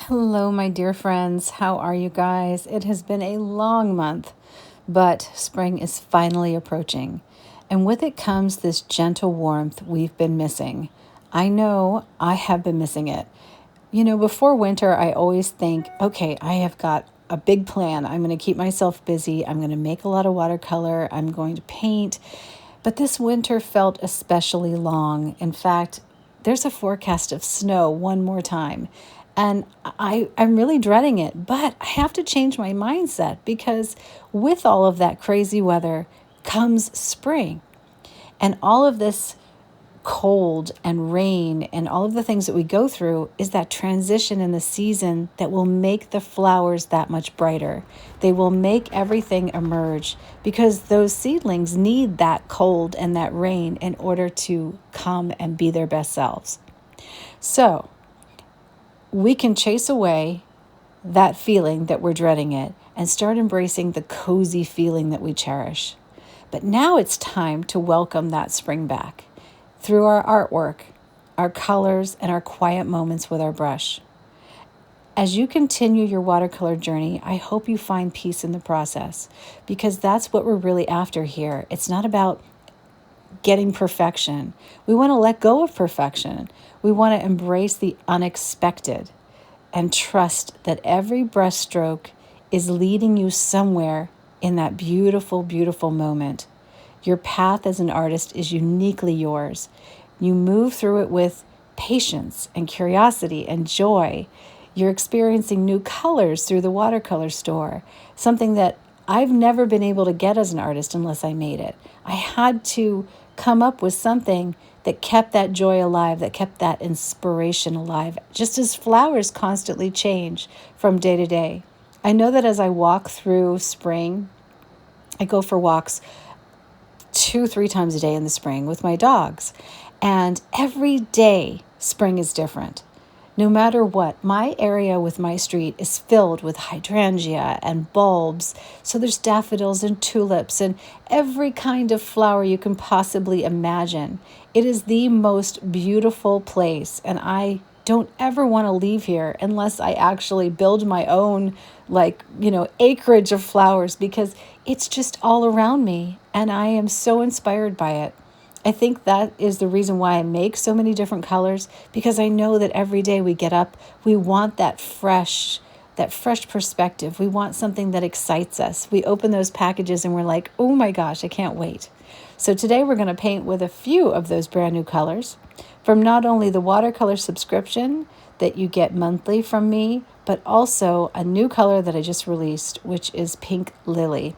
Hello, my dear friends. How are you guys? It has been a long month, but spring is finally approaching. And with it comes this gentle warmth we've been missing. I know I have been missing it. Before winter, I always think, okay, I have got a big plan. I'm going to keep myself busy. I'm going to make a lot of watercolor. I'm going to paint. But this winter felt especially long. In fact, there's a forecast of snow one more time. And I'm really dreading it, but I have to change my mindset because with all of that crazy weather comes spring. And all of this cold and rain and all of the things that we go through is that transition in the season that will make the flowers that much brighter. They will make everything emerge because those seedlings need that cold and that rain in order to come and be their best selves. So we can chase away that feeling that we're dreading it and start embracing the cozy feeling that we cherish. But now it's time to welcome that spring back through our artwork, our colors, and our quiet moments with our brush. As you continue your watercolor journey, I hope you find peace in the process because that's what we're really after here. It's not about getting perfection. We want to let go of perfection. We want to embrace the unexpected and trust that every brushstroke is leading you somewhere in that beautiful, beautiful moment. Your path as an artist is uniquely yours. You move through it with patience and curiosity and joy. You're experiencing new colors through the watercolor store, something that I've never been able to get as an artist unless I made it. I had to come up with something that kept that joy alive, that kept that inspiration alive, just as flowers constantly change from day to day. I know that as I walk through spring, I go for walks 2-3 times a day in the spring with my dogs. And every day, spring is different. No matter what, my area with my street is filled with hydrangea and bulbs. So there's daffodils and tulips and every kind of flower you can possibly imagine. It is the most beautiful place, and I don't ever want to leave here unless I actually build my own acreage of flowers because it's just all around me and I am so inspired by it. I think that is the reason why I make so many different colors, because I know that every day we get up, we want that fresh perspective. We want something that excites us. We open those packages and we're like, oh my gosh, I can't wait. So today we're going to paint with a few of those brand new colors from not only the watercolor subscription that you get monthly from me, but also a new color that I just released, which is Pink Lily.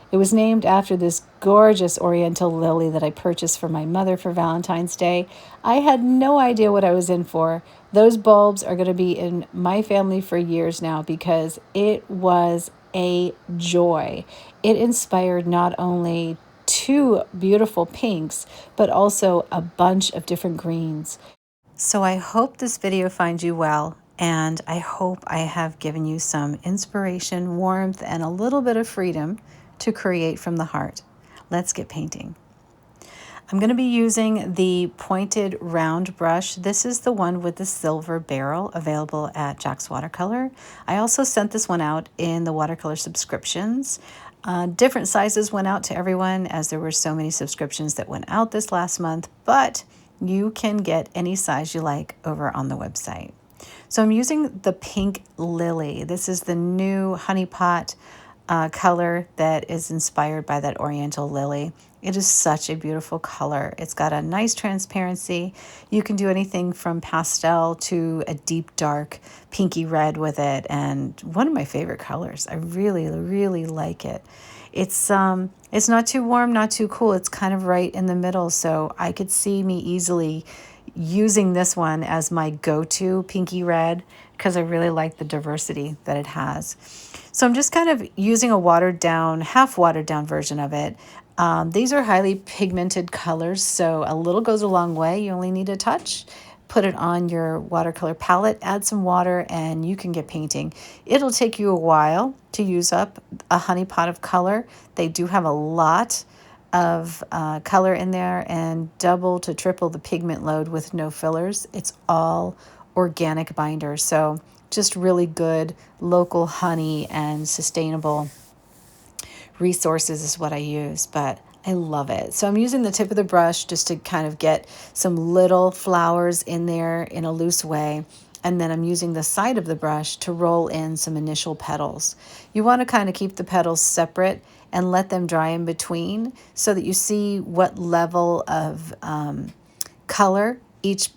It was named after this gorgeous oriental lily that I purchased for my mother for Valentine's Day. I had no idea what I was in for. Those bulbs are going to be in my family for years now because it was a joy. It inspired not only 2 beautiful pinks, but also a bunch of different greens. So I hope this video finds you well, and I hope I have given you some inspiration, warmth, and a little bit of freedom to create from the heart. Let's get painting. I'm going to be using the pointed round brush. This is the one with the silver barrel available at Jack's Watercolor. I also sent this one out in the watercolor subscriptions. Different sizes went out to everyone as there were so many subscriptions that went out this last month, but you can get any size you like over on the website. So I'm using the Pink Lily. This is the new honey pot color that is inspired by that oriental lily. It is such a beautiful color. It's got a nice transparency. You can do anything from pastel to a deep dark pinky red with it, and one of my favorite colors. I really, really like it. It's not too warm, not too cool. It's kind of right in the middle, so I could see me easily using this one as my go-to pinky red because I really like the diversity that it has. So I'm just kind of using a watered down, half watered down version of it. These are highly pigmented colors, so a little goes a long way. You only need a touch. Put it on your watercolor palette, add some water, and you can get painting. It'll take you a while to use up a honey pot of color. They do have a lot of color in there and double to triple the pigment load with no fillers. It's all organic binder. So just really good local honey and sustainable resources is what I use, but I love it. So I'm using the tip of the brush just to kind of get some little flowers in there in a loose way. And then I'm using the side of the brush to roll in some initial petals. You want to kind of keep the petals separate and let them dry in between so that you see what level of color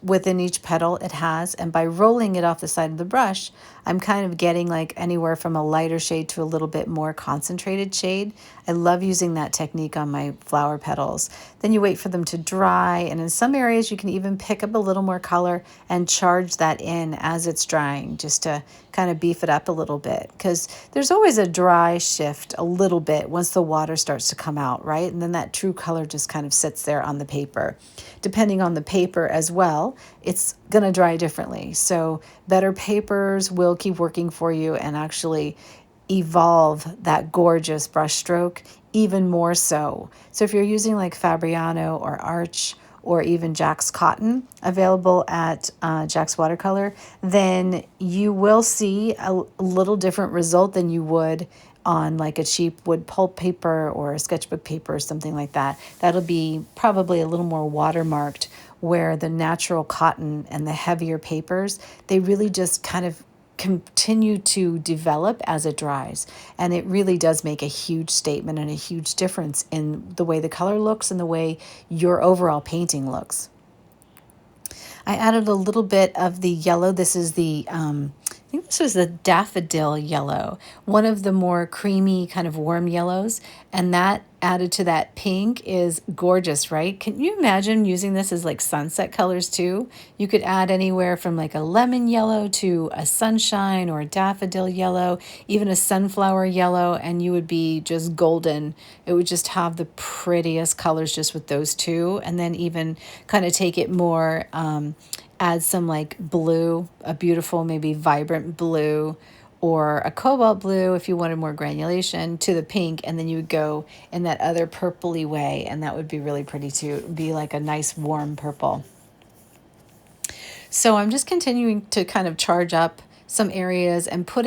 within each petal it has. And by rolling it off the side of the brush, I'm kind of getting like anywhere from a lighter shade to a little bit more concentrated shade. I love using that technique on my flower petals. Then you wait for them to dry, and in some areas you can even pick up a little more color and charge that in as it's drying, just to kind of beef it up a little bit, because there's always a dry shift a little bit once the water starts to come out, right? And then that true color just kind of sits there on the paper. Depending on the paper as well, it's going to dry differently. So better papers will keep working for you and actually evolve that gorgeous brush stroke even more so. So if you're using like Fabriano or Arch or even Jack's Cotton available at Jack's Watercolor, then you will see a little different result than you would on like a cheap wood pulp paper or a sketchbook paper or something like that. That'll be probably a little more watermarked, where the natural cotton and the heavier papers, they really just kind of continue to develop as it dries. And it really does make a huge statement and a huge difference in the way the color looks and the way your overall painting looks. I added a little bit of the yellow. This is I think this was the daffodil yellow, one of the more creamy kind of warm yellows. And that added to that pink is gorgeous, right? Can you imagine using this as like sunset colors too? You could add anywhere from like a lemon yellow to a sunshine or a daffodil yellow, even a sunflower yellow, and you would be just golden. It would just have the prettiest colors just with those two. And then even kind of take it more, add some like blue, a beautiful, maybe vibrant blue, or a cobalt blue if you wanted more granulation, to the pink, and then you would go in that other purpley way, and that would be really pretty too. It would be like a nice warm purple. So I'm just continuing to kind of charge up some areas and what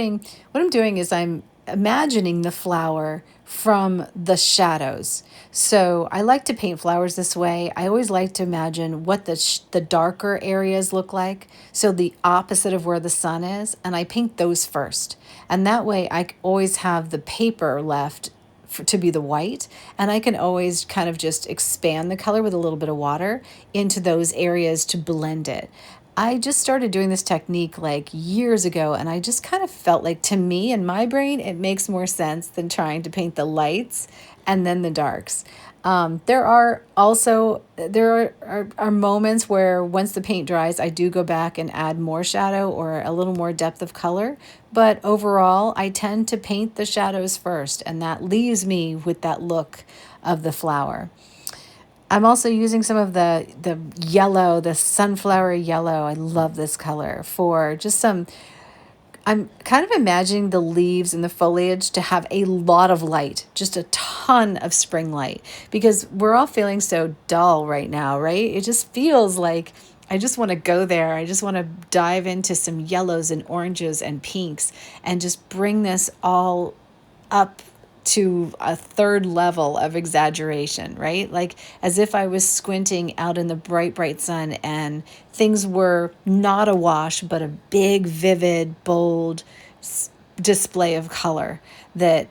I'm doing is I'm imagining the flower from the shadows. So I like to paint flowers this way. I always like to imagine what the darker areas look like, so the opposite of where the sun is, and I paint those first. And that way I always have the paper left to be the white, and I can always kind of just expand the color with a little bit of water into those areas to blend it. I just started doing this technique like years ago, and I just kind of felt like, to me in my brain, it makes more sense than trying to paint the lights and then the darks. There are moments where once the paint dries, I do go back and add more shadow or a little more depth of color. But overall, I tend to paint the shadows first, and that leaves me with that look of the flower. I'm also using some of the yellow, the sunflower yellow. I love this color for just some. I'm kind of imagining the leaves and the foliage to have a lot of light, just a ton of spring light, because we're all feeling so dull right now, right? It just feels like I just want to go there. I just want to dive into some yellows and oranges and pinks and just bring this all up to a third level of exaggeration, right? Like as if I was squinting out in the bright, bright sun and things were not a wash, but a big, vivid, bold display of color that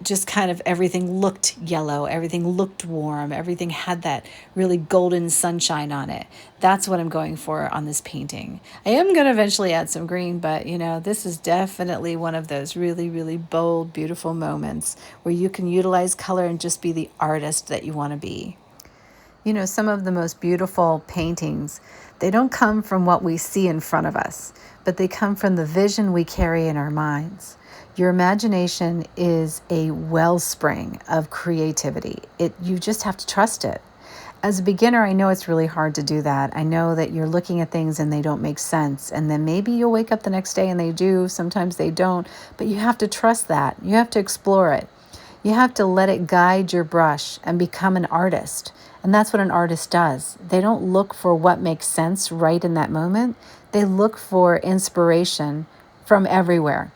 just kind of everything looked yellow, everything looked warm, everything had that really golden sunshine on it. That's what I'm going for on this painting. I am going to eventually add some green, but this is definitely one of those really, really bold, beautiful moments where you can utilize color and just be the artist that you want to be. Some of the most beautiful paintings, they don't come from what we see in front of us, but they come from the vision we carry in our minds. Your imagination is a wellspring of creativity. You just have to trust it. As a beginner, I know it's really hard to do that. I know that you're looking at things and they don't make sense. And then maybe you'll wake up the next day and they do. Sometimes they don't. But you have to trust that. You have to explore it. You have to let it guide your brush and become an artist. And that's what an artist does. They don't look for what makes sense right in that moment. They look for inspiration from everywhere.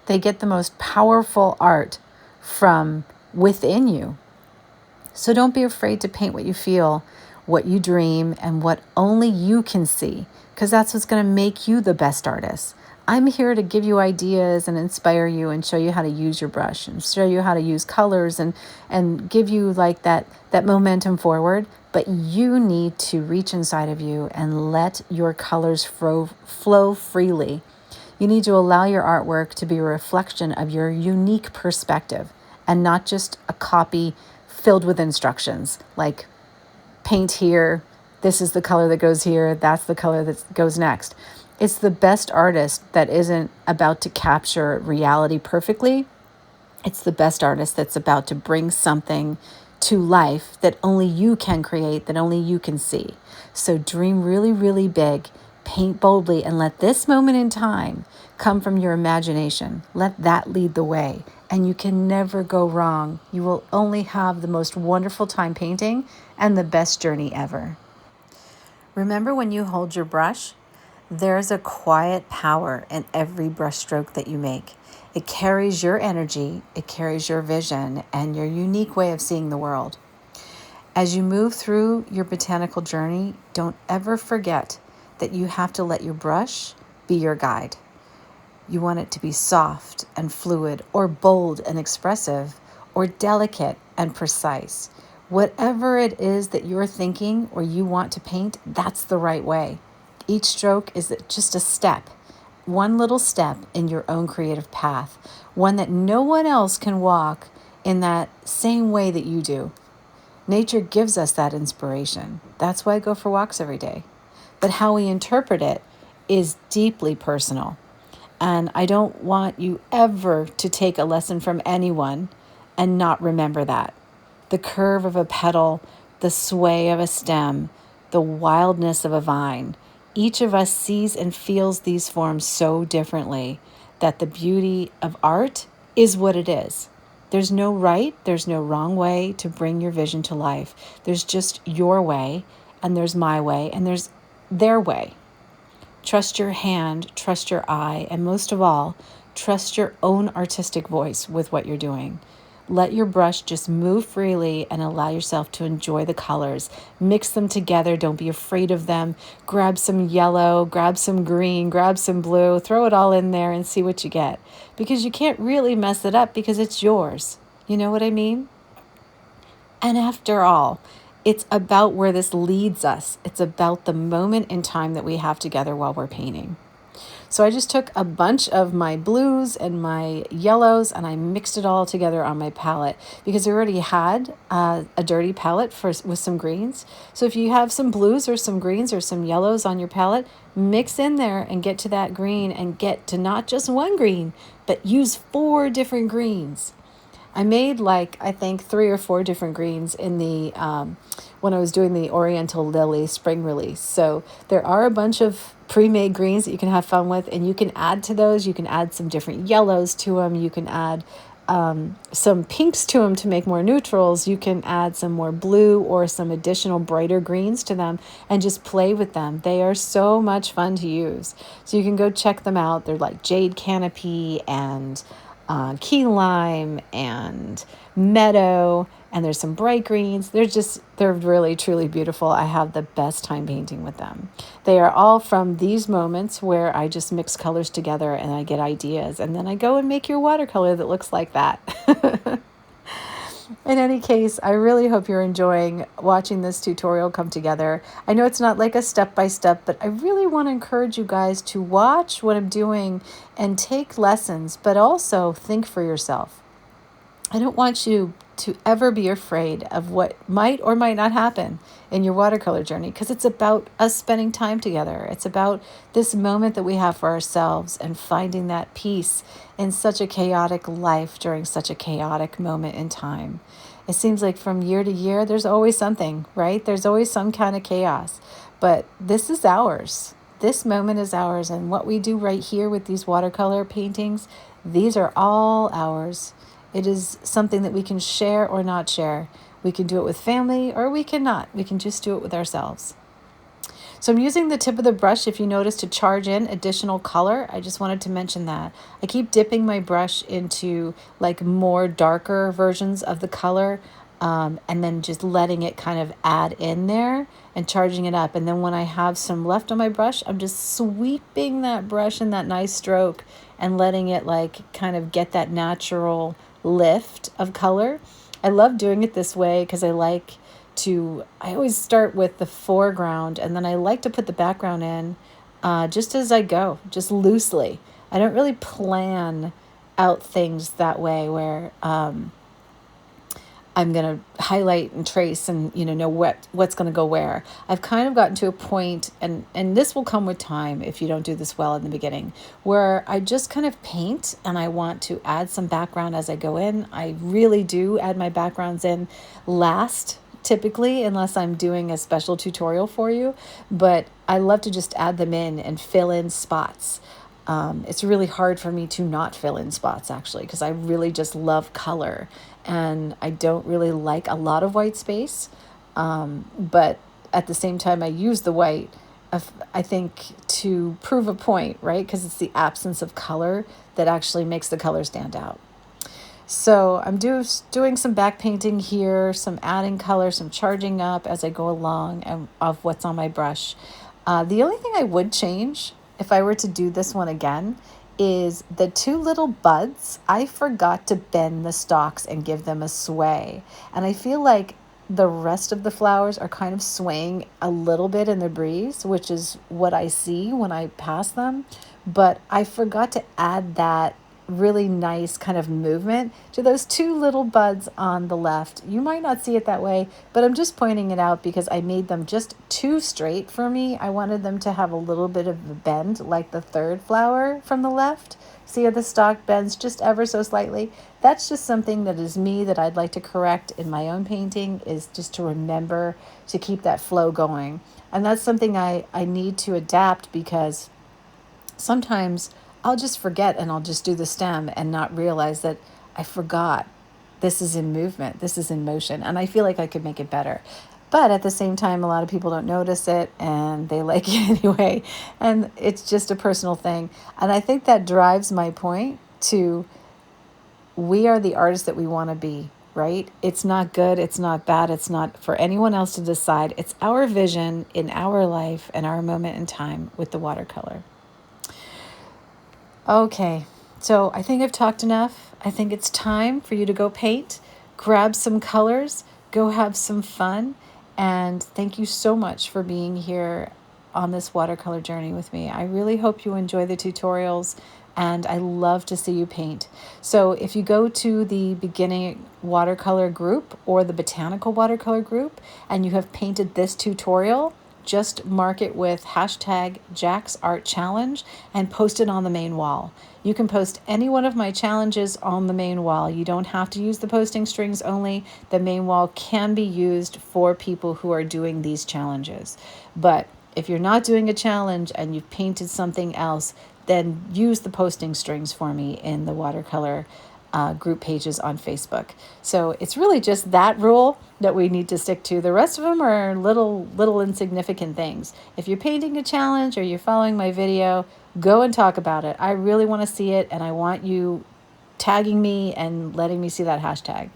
They get the most powerful art from within you. So don't be afraid to paint what you feel, what you dream, and what only you can see, because that's what's going to make you the best artist. I'm here to give you ideas and inspire you and show you how to use your brush and show you how to use colors and give you like that momentum forward. But you need to reach inside of you and let your colors flow freely. You need to allow your artwork to be a reflection of your unique perspective and not just a copy filled with instructions like paint here, this is the color that goes here, that's the color that goes next. It's the best artist that isn't about to capture reality perfectly. It's the best artist that's about to bring something to life that only you can create, that only you can see. So dream really, really big, paint boldly, and let this moment in time come from your imagination. Let that lead the way. And you can never go wrong. You will only have the most wonderful time painting and the best journey ever. Remember, when you hold your brush, there's a quiet power in every brush stroke that you make. It carries your energy, it carries your vision, and your unique way of seeing the world. As you move through your botanical journey, don't ever forget that you have to let your brush be your guide. You want it to be soft and fluid, or bold and expressive, or delicate and precise. Whatever it is that you're thinking or you want to paint, that's the right way. Each stroke is just a step, one little step in your own creative path, one that no one else can walk in that same way that you do. Nature gives us that inspiration. That's why I go for walks every day. But how we interpret it is deeply personal. And I don't want you ever to take a lesson from anyone and not remember that. The curve of a petal, the sway of a stem, the wildness of a vine. Each of us sees and feels these forms so differently that the beauty of art is what it is. There's no right, there's no wrong way to bring your vision to life. There's just your way, and there's my way, and there's their way. Trust your hand, trust your eye, and most of all, trust your own artistic voice with what you're doing. Let your brush just move freely and allow yourself to enjoy the colors. Mix them together. Don't be afraid of them. Grab some yellow, grab some green, grab some blue, throw it all in there and see what you get. Because you can't really mess it up because it's yours. You know what I mean? And after all, it's about where this leads us. It's about the moment in time that we have together while we're painting. So I just took a bunch of my blues and my yellows and I mixed it all together on my palette because I already had a dirty palette with some greens. So if you have some blues or some greens or some yellows on your palette, mix in there and get to that green and get to not just one green, but use 4 different greens. I made I think 3 or 4 different greens in the when I was doing the Oriental Lily spring release. So there are a bunch of pre-made greens that you can have fun with, and you can add to those. You can add some different yellows to them. You can add some pinks to them to make more neutrals. You can add some more blue or some additional brighter greens to them and just play with them. They are so much fun to use. So you can go check them out. They're like Jade Canopy and key lime and meadow, and there's some bright greens. They're really truly beautiful. I have the best time painting with them. They are all from these moments where I just mix colors together and I get ideas, and then I go and make your watercolor that looks like that. In any case, I really hope you're enjoying watching this tutorial come together. I know it's not like a step-by-step, but I really want to encourage you guys to watch what I'm doing and take lessons, but also think for yourself. I don't want you to ever be afraid of what might or might not happen in your watercolor journey, because it's about us spending time together. It's about this moment that we have for ourselves and finding that peace in such a chaotic life during such a chaotic moment in time. It seems like from year to year, there's always something, right? There's always some kind of chaos, but this is ours. This moment is ours, and what we do right here with these watercolor paintings, these are all ours. It is something that we can share or not share. We can do it with family or we cannot. We can just do it with ourselves. So I'm using the tip of the brush, if you notice, to charge in additional color. I just wanted to mention that. I keep dipping my brush into like more darker versions of the color, and then just letting it kind of add in there and charging it up. And then when I have some left on my brush, I'm just sweeping that brush in that nice stroke and letting it like kind of get that natural lift of color. I love doing it this way because I always start with the foreground and then I like to put the background in just as I go, just loosely. I don't really plan out things that way where I'm going to highlight and trace and, know what's going to go where. I've kind of gotten to a point, and this will come with time if you don't do this well in the beginning, where I just kind of paint and I want to add some background as I go in. I really do add my backgrounds in last, typically, unless I'm doing a special tutorial for you. But I love to just add them in and fill in spots. It's really hard for me to not fill in spots, actually, because I really just love color and I don't really like a lot of white space. But at the same time, I use the white, I think, to prove a point, right? Because it's the absence of color that actually makes the color stand out. So I'm doing some back painting here, some adding color, some charging up as I go along of what's on my brush. The only thing I would change if I were to do this one again is the two little buds. I forgot to bend the stalks and give them a sway. And I feel like the rest of the flowers are kind of swaying a little bit in the breeze, which is what I see when I pass them. But I forgot to add that really nice kind of movement to those two little buds on the left. You might not see it that way, but I'm just pointing it out because I made them just too straight for me. I wanted them to have a little bit of a bend like the third flower from the left. See how the stalk bends just ever so slightly? That's just something that is me that I'd like to correct in my own painting, is just to remember to keep that flow going. And that's something I need to adapt, because sometimes I'll just forget and I'll just do the stem and not realize that I forgot this is in movement, this is in motion, and I feel like I could make it better. But at the same time, a lot of people don't notice it and they like it anyway. And it's just a personal thing. And I think that drives my point to, we are the artists that we want to be, right? It's not good, it's not bad, it's not for anyone else to decide. It's our vision in our life and our moment in time with the watercolor. Okay, so I think I've talked enough. I think it's time for you to go paint, grab some colors, go have some fun, and thank you so much for being here on this watercolor journey with me. I really hope you enjoy the tutorials, and I love to see you paint. So if you go to the beginning watercolor group or the botanical watercolor group and you have painted this tutorial, just mark it with hashtag Jack's Art Challenge and post it on the main wall. You can post any one of my challenges on the main wall. You don't have to use the posting strings only. The main wall can be used for people who are doing these challenges. But if you're not doing a challenge and you've painted something else, then use the posting strings for me in the watercolor group pages on Facebook. So it's really just that rule that we need to stick to. The rest of them are little insignificant things. If you're painting a challenge or you're following my video, go and talk about it. I really want to see it, and I want you tagging me and letting me see that hashtag.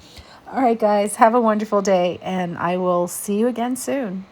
All right, guys, have a wonderful day, and I will see you again soon.